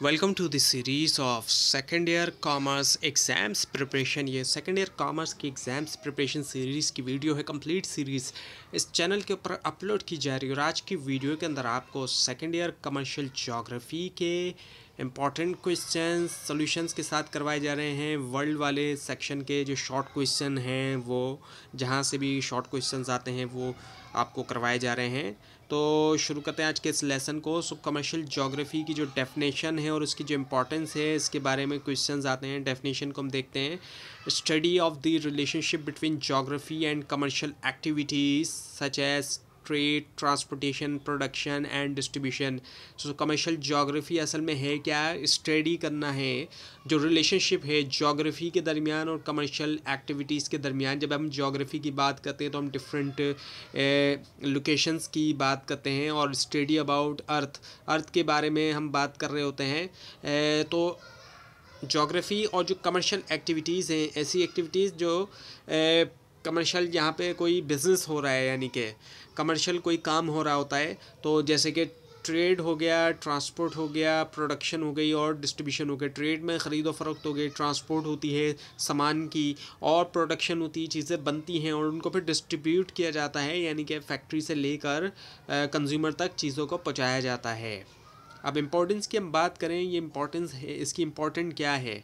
Welcome to this series of second year commerce exams preparation. ये second year commerce की exams preparation series की video है, complete series इस channel के ऊपर अपलोड की जा रही है। और आज की वीडियो के अंदर आपको सेकेंड ईयर कमर्शियल ज्योग्राफी के इम्पॉर्टेंट क्वेश्चन सॉल्यूशंस के साथ करवाए जा रहे हैं। वर्ल्ड वाले सेक्शन के जो शॉर्ट क्वेश्चन हैं, वो जहाँ से भी शॉर्ट क्वेश्चंस आते हैं वो आपको करवाए जा रहे हैं। तो शुरू करते हैं आज के इस लेसन को। सो कमर्शियल ज्योग्राफी की जो डेफिनेशन है और उसकी जो इम्पोर्टेंस है, इसके बारे में क्वेश्चंस आते हैं। डेफिनेशन को हम देखते हैं, study of the relationship between geography and commercial activities such as trade, transportation, production and distribution. So commercial geography असल में है क्या? स्टडी करना है जो रिलेशनशिप है ज्योग्राफी के दरमियान और कमर्शियल एक्टिविटीज़ के दरमियान। जब हम ज्योग्राफी की बात करते हैं तो हम डिफरेंट लोकेशंस की बात करते हैं, और स्टडी अबाउट अर्थ के बारे में हम बात कर रहे होते हैं। तो ज्योग्राफी और जो कमर्शियल एक्टिविटीज़ हैं, ऐसी एक्टिविटीज़ जो कमर्शियल, जहाँ पे कोई बिज़नेस हो रहा है, यानी कि कमर्शियल कोई काम हो रहा होता है, तो जैसे कि ट्रेड हो गया, ट्रांसपोर्ट हो गया, प्रोडक्शन हो गई और डिस्ट्रीब्यूशन हो गया। ट्रेड में ख़रीद व फ़रोख्त हो गई, ट्रांसपोर्ट होती है सामान की, और प्रोडक्शन होती है, चीज़ें बनती हैं और उनको फिर डिस्ट्रीब्यूट किया जाता है, यानी कि फैक्ट्री से लेकर कंज्यूमर तक चीज़ों को पहुंचाया जाता है। अब इम्पोर्टेंस की हम बात करें, ये इम्पोर्टेंस है, इसकी इम्पोर्टेंट क्या है?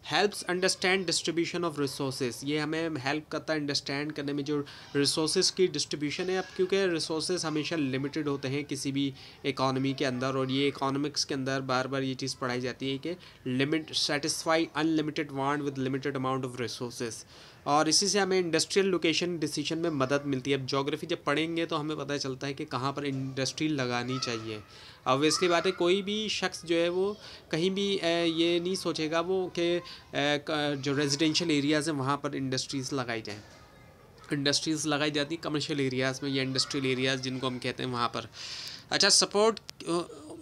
Helps understand distribution of resources. ये हमें हेल्प करता है अंडरस्टैंड करने में जो रिसोर्सेज की डिस्ट्रीब्यूशन है। अब क्योंकि रिसोर्सेज हमेशा लिमिटेड होते हैं किसी भी इकॉनमी के अंदर, और ये इकोनॉमिक्स के अंदर बार बार ये चीज़ पढ़ाई जाती है कि limit satisfy unlimited want with limited amount of resources. और इसी से हमें इंडस्ट्रियल लोकेशन डिसीजन में मदद मिलती है। अब ज्योग्राफी जब पढ़ेंगे तो हमें पता चलता है कि कहाँ पर इंडस्ट्री लगानी चाहिए। ऑब्वियसली बात है, कोई भी शख्स जो है वो कहीं भी ये नहीं सोचेगा वो कि जो रेजिडेंशियल एरियाज़ हैं वहाँ पर इंडस्ट्रीज़ लगाई जाएँ। इंडस्ट्रीज़ लगाई जाती कमर्शियल एरियाज़ में या इंडस्ट्रियल एरियाज़ जिनको हम कहते हैं वहाँ पर। अच्छा, सपोर्ट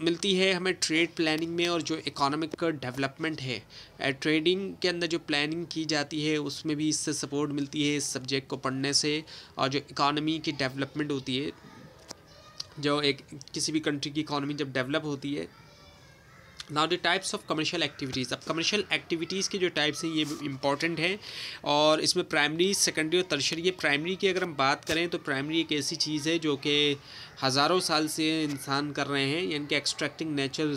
मिलती है हमें ट्रेड प्लानिंग में, और जो इकोनॉमिक डेवलपमेंट है ट्रेडिंग के अंदर जो प्लानिंग की जाती है उसमें भी इससे सपोर्ट मिलती है, इस सब्जेक्ट को पढ़ने से। और जो इकोनॉमी की डेवलपमेंट होती है, जो एक किसी भी कंट्री की इकोनॉमी जब डेवलप होती है। Now the types of commercial activities. अब कमर्शियल एक्टिविटीज़ के जो टाइप्स हैं ये इंपॉर्टेंट हैं, और इसमें प्राइमरी, सेकेंडरी और टर्शियरी। ये प्राइमरी की अगर हम बात करें तो प्राइमरी एक ऐसी चीज़ है जो कि हज़ारों साल से इंसान कर रहे हैं, यानी कि एक्सट्रैक्टिंग नेचुरल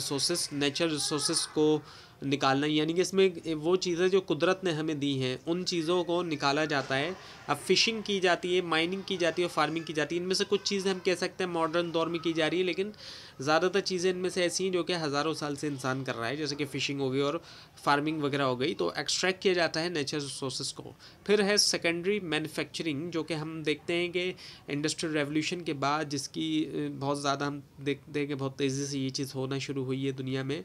रिसोर्सेज को निकालना, यानी कि इसमें वो चीज़ें जो कुदरत ने हमें दी हैं उन चीज़ों को निकाला जाता है। अब फिशिंग की जाती है, माइनिंग की जाती है और फार्मिंग की जाती है। इनमें से कुछ चीज़ें हम कह सकते हैं मॉडर्न दौर में की जा रही है, लेकिन ज़्यादातर चीज़ें इनमें से ऐसी हैं जो कि हज़ारों साल से इंसान कर रहा है, जैसे कि फ़िशिंग हो गई और फार्मिंग वगैरह हो गई। तो एक्सट्रैक्ट किया जाता है नेचुरल रिसोर्सेज को। फिर है सेकेंडरी मैन्युफैक्चरिंग, जो कि हम देखते हैं कि इंडस्ट्रियल रेवोल्यूशन के बाद जिसकी बहुत ज़्यादा हम देखते हैं कि बहुत तेज़ी से ये चीज़ होना शुरू हुई है दुनिया में।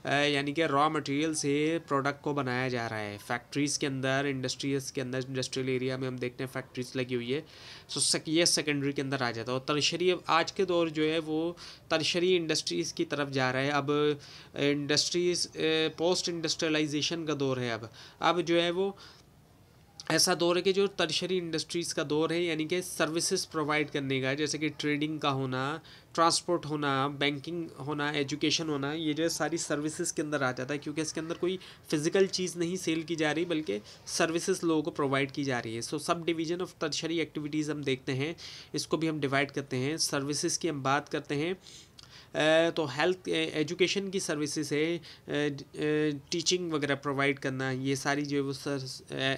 यानी कि रॉ मटेरियल से प्रोडक्ट को बनाया जा रहा है फैक्ट्रीज़ के अंदर, इंडस्ट्रीज़ के अंदर, इंडस्ट्रियल एरिया में हम देखते हैं फैक्ट्रीज लगी हुई है। सो ये सेकेंडरी के अंदर आ जाता है। और टर्शियरी, अब आज के दौर जो है वो टर्शियरी इंडस्ट्रीज़ की तरफ जा रहा है। अब इंडस्ट्रीज़ पोस्ट इंडस्ट्रियलाइजेशन का दौर है। अब जो है वो ऐसा दौर है कि जो टर्शियरी इंडस्ट्रीज़ का दौर है, यानी कि सर्विसेज प्रोवाइड करने का, जैसे कि ट्रेडिंग का होना, ट्रांसपोर्ट होना, बैंकिंग होना, एजुकेशन होना, ये जो सारी सर्विसेज के अंदर आ जाता है, क्योंकि इसके अंदर कोई फिजिकल चीज़ नहीं सेल की जा रही बल्कि सर्विसेज लोगों को प्रोवाइड की जा रही है। सो sub division of tertiary activities हम देखते हैं, इसको भी हम डिवाइड करते हैं। सर्विसेज की हम बात करते हैं तो हेल्थ एजुकेशन की सर्विसेज है, टीचिंग वगैरह प्रोवाइड करना, ये सारी जो है वो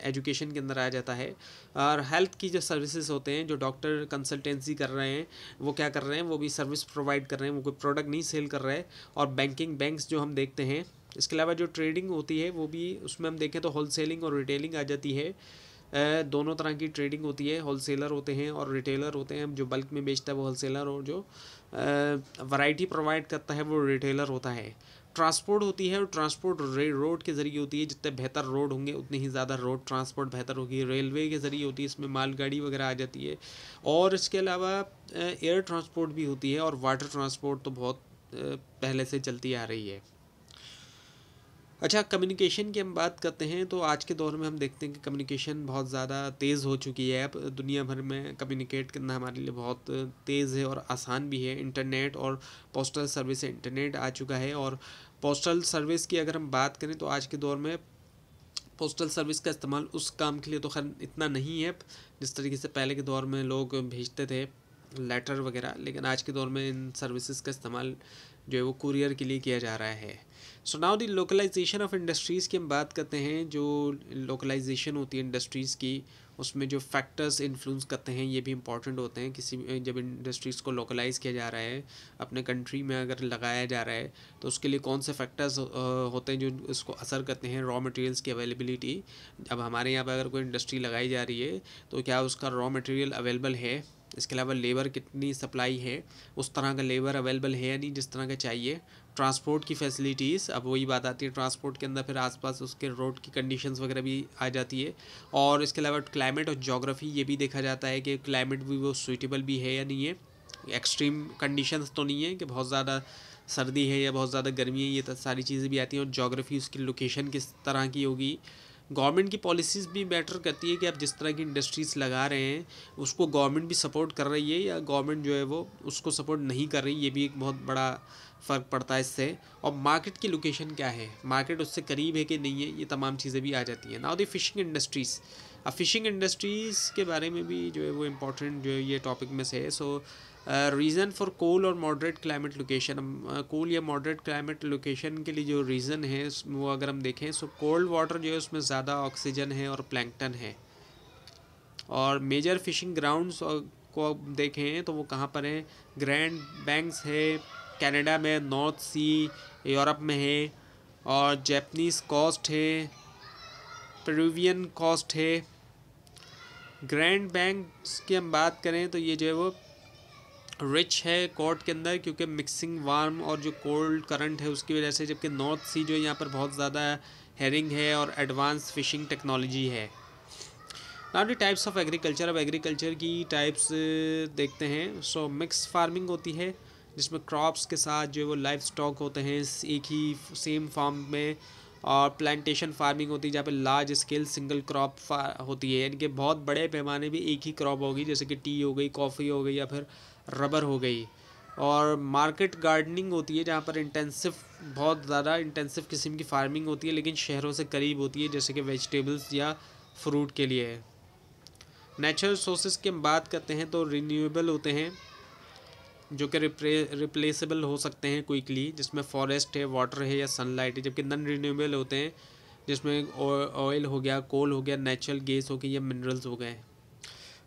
एजुकेशन के अंदर आ जाता है। और हेल्थ की जो सर्विसेज होते हैं, जो डॉक्टर कंसल्टेंसी कर रहे हैं वो क्या कर रहे हैं, वो भी सर्विस प्रोवाइड कर रहे हैं, वो कोई प्रोडक्ट नहीं सेल कर रहे हैं। और बैंक्स जो हम देखते हैं। इसके अलावा जो ट्रेडिंग होती है वो भी, उसमें हम देखें तो होल सेलिंग और रिटेलिंग आ जाती है। दोनों तरह की ट्रेडिंग होती है, होलसेलर होते हैं और रिटेलर होते हैं। जो बल्क में बेचता है वो होलसेलर, और जो वैरायटी प्रोवाइड करता है वो रिटेलर होता है। ट्रांसपोर्ट होती है, और ट्रांसपोर्ट रोड के ज़रिए होती है। जितने बेहतर रोड होंगे उतनी ही ज़्यादा रोड ट्रांसपोर्ट बेहतर होगी। रेलवे के ज़रिए होती है, इसमें मालगाड़ी वगैरह आ जाती है। और इसके अलावा एयर ट्रांसपोर्ट भी होती है, और वाटर ट्रांसपोर्ट तो बहुत पहले से चलती आ रही है। अच्छा, कम्युनिकेशन की हम बात करते हैं तो आज के दौर में हम देखते हैं कि कम्युनिकेशन बहुत ज़्यादा तेज़ हो चुकी है। अब दुनिया भर में कम्युनिकेट करना हमारे लिए बहुत तेज़ है और आसान भी है। इंटरनेट और पोस्टल सर्विस से इंटरनेट आ चुका है, और पोस्टल सर्विस की अगर हम बात करें तो आज के दौर में पोस्टल सर्विस का इस्तेमाल उस काम के लिए तो खैर इतना नहीं है जिस तरीके से पहले के दौर में लोग भेजते थे लेटर वगैरह, लेकिन आज के दौर में इन सर्विसेज का इस्तेमाल जो है वो कुरियर के लिए किया जा रहा है। So now the localisation of industries की हम बात करते हैं। जो लोकलाइजेशन होती है इंडस्ट्रीज़ की, उसमें जो फैक्टर्स इन्फ्लुएंस करते हैं ये भी इंपॉर्टेंट होते हैं। किसी जब इंडस्ट्रीज़ को लोकलाइज़ किया जा रहा है, अपने कंट्री में अगर लगाया जा रहा है, तो उसके लिए कौन से फैक्टर्स होते हैं जो इसको असर करते हैं। रॉ मटेरियल्स की अवेलेबिलिटी, अब हमारे यहाँ पर अगर कोई इंडस्ट्री लगाई जा रही है तो क्या उसका रॉ मटेरियल अवेलेबल है, इसके अलावा लेबर कितनी सप्लाई है, उस तरह का लेबर अवेलेबल है या नहीं जिस तरह का चाहिए। ट्रांसपोर्ट की फैसिलिटीज़, अब वही बात आती है ट्रांसपोर्ट के अंदर, फिर आसपास उसके रोड की कंडीशंस वगैरह भी आ जाती है। और इसके अलावा क्लाइमेट और जोग्राफ़ी, ये भी देखा जाता है कि क्लाइमेट भी वो सूटेबल भी है या नहीं है। एक्सट्रीम कंडीशंस तो नहीं है कि बहुत ज़्यादा सर्दी है या बहुत ज़्यादा गर्मी है, ये सारी चीज़ें भी आती हैं। और जोग्राफ़ी, उसकी लोकेशन किस तरह की होगी। गवर्नमेंट की पॉलिसीज़ भी मैटर करती है कि आप जिस तरह की इंडस्ट्रीज़ लगा रहे हैं उसको गवर्नमेंट भी सपोर्ट कर रही है या गवर्नमेंट जो है वो उसको सपोर्ट नहीं कर रही, ये भी एक बहुत बड़ा फ़र्क पड़ता है इससे। और मार्केट की लोकेशन क्या है, मार्केट उससे करीब है कि नहीं है, ये तमाम चीज़ें भी आ जाती हैं। नाउ द फिशिंग इंडस्ट्रीज़, अब फिशिंग इंडस्ट्रीज़ के बारे में भी जो है वो इम्पोर्टेंट जो है ये टॉपिक में से है। सो रीज़न फॉर कोल और मॉडरेट क्लाइमेट लोकेशन, कोल या मॉडरेट क्लाइमेट लोकेशन के लिए जो रीज़न है वो अगर हम देखें, सो कोल्ड वाटर जो है उसमें ज़्यादा ऑक्सीजन है और प्लैंकटन है। और मेजर फिशिंग ग्राउंड्स को देखें तो वो कहाँ पर हैं, ग्रैंड बैंक्स है कनाडा में, नॉर्थ सी यूरोप में है, और जैपनीज़ कोस्ट है, पेरुवियन कोस्ट है। ग्रैंड बैंक्स की हम बात करें तो ये जो है वो रिच है कोर्ट के अंदर, क्योंकि मिक्सिंग वार्म और जो कोल्ड करंट है उसकी वजह से, जबकि नॉर्थ सी जो है यहाँ पर बहुत ज़्यादा हेरिंग है और एडवांस फिशिंग टेक्नोलॉजी है। Now the types of agriculture, अब एग्रीकल्चर की टाइप्स देखते हैं। सो मिक्स फार्मिंग होती है जिसमें क्रॉप्स के साथ जो है वो लाइफ स्टॉक होते हैं एक ही सेम फार्म में। और प्लांटेशन फार्मिंग होती है जहाँ पे लार्ज स्केल सिंगल क्रॉप होती है, यानी कि बहुत बड़े पैमाने भी एक ही क्रॉप होगी, जैसे कि टी हो गई, कॉफ़ी हो गई या फिर रबर हो गई। और मार्केट गार्डनिंग होती है जहाँ पर इंटेंसिव, बहुत ज़्यादा इंटेंसिव किस्म की फार्मिंग होती है लेकिन शहरों से करीब होती है, जैसे कि वेजिटेबल्स या फ्रूट के लिए। नेचुरल सोर्सेज की हम बात करते हैं तो रिन्यूएबल होते हैं जो कि रिप्लेसेबल हो सकते हैं क्विकली, जिसमें फॉरेस्ट है, वाटर है या सनलाइट है। जबकि नॉन रिन्यूएबल होते हैं जिसमें ऑयल हो गया, कोल हो गया, नेचुरल गैस हो गई या मिनरल्स हो गए।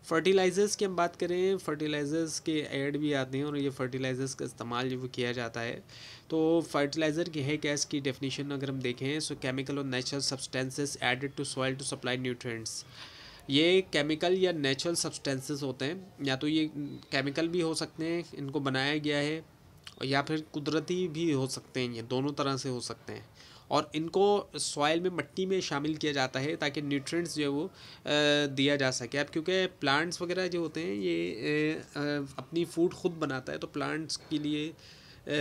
फर्टिलाइज़र्स की हम बात करें, फर्टिलाइज़र्स के ऐड भी आते हैं और ये फर्टिलाइज़र्स का इस्तेमाल जो वो किया जाता है। तो फर्टिलाइज़र की है क्या, इसकी डेफिनेशन अगर हम देखें, सो केमिकल और natural substances added to soil to supply nutrients. ये केमिकल या नेचुरल सब्सटेंसेस होते हैं, या तो ये केमिकल भी हो सकते हैं, इनको बनाया गया है, या फिर कुदरती भी हो सकते हैं, ये दोनों तरह से हो सकते हैं। और इनको सॉइल में, मिट्टी में शामिल किया जाता है ताकि न्यूट्रिएंट्स जो है वो दिया जा सके। अब क्योंकि प्लांट्स वगैरह जो होते हैं ये अपनी फूड खुद बनाता है, तो प्लांट्स के लिए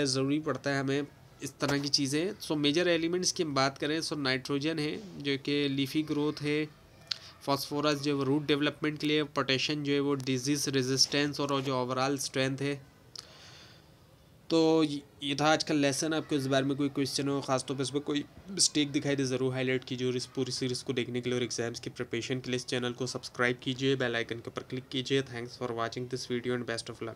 ज़रूरी पड़ता है हमें इस तरह की चीज़ें। सो मेजर एलिमेंट्स की हम बात करें, सो नाइट्रोजन है जो कि लीफी ग्रोथ है, फास्फोरस जो रूट डेवलपमेंट के लिए, पोटेशियम जो है वो डिजीज़ रेजिस्टेंस और जो ओवरऑल स्ट्रेंथ है। तो ये था आज का लेसन। आपको इस बारे में कोई क्वेश्चन हो, खासतौर पर इस पर कोई मिस्टेक दिखाई दे, ज़रूर हाईलाइट कीजिए। और इस पूरी सीरीज़ को देखने के लिए और एग्जाम्स की प्रिपरेशन के लिए इस चैनल को सब्सक्राइब कीजिए, बेल आइकन के ऊपर क्लिक कीजिए। Thanks for watching this video and best of luck.